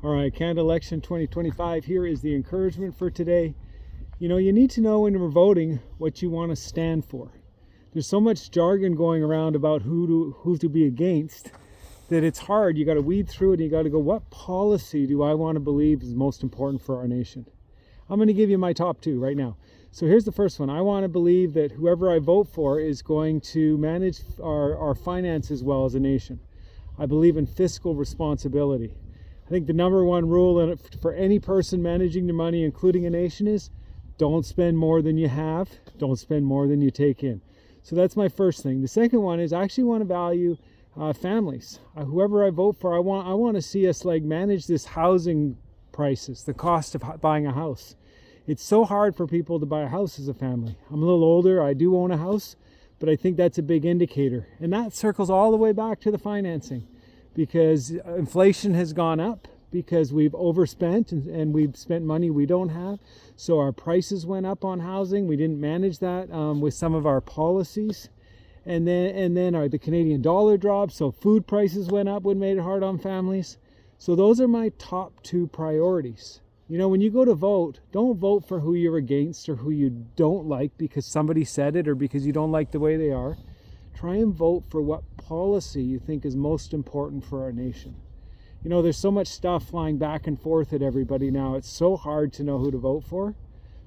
All right, Canada election 2025. Here is the encouragement for today. You know, you need to know when you're voting what you want to stand for. There's so much jargon going around about who to be against that it's hard. You got to weed through it and you got to go, what policy do I want to believe is most important for our nation? I'm going to give you my top two right now. So here's the first one. I want to believe that whoever I vote for is going to manage our finances well as a nation. I believe in fiscal responsibility. I think the number one rule for any person managing their money, including a nation, is don't spend more than you have, don't spend more than you take in. So that's my first thing. The second one is I actually want to value families. Whoever I vote for, I want to see us manage this housing prices, the cost of buying a house. It's so hard for people to buy a house as a family. I'm a little older, I do own a house, but I think that's a big indicator. And that circles all the way back to the financing, because inflation has gone up because we've overspent and we've spent money we don't have. So our prices went up on housing. We didn't manage that with some of our policies. And then the Canadian dollar dropped, so food prices went up, which made it hard on families. So those are my top two priorities. You know, when you go to vote, don't vote for who you're against or who you don't like because somebody said it or because you don't like the way they are. Try and vote for what policy you think is most important for our nation. You know, there's so much stuff flying back and forth at everybody now. It's so hard to know who to vote for.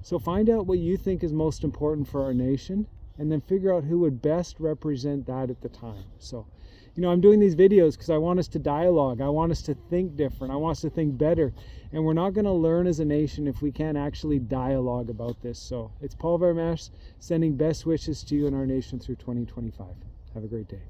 So find out what you think is most important for our nation and then figure out who would best represent that at the time. So, you know, I'm doing these videos because I want us to dialogue. I want us to think different. I want us to think better. And we're not going to learn as a nation if we can't actually dialogue about this. So it's Paul Vermeersch sending best wishes to you and our nation through 2025. Have a great day.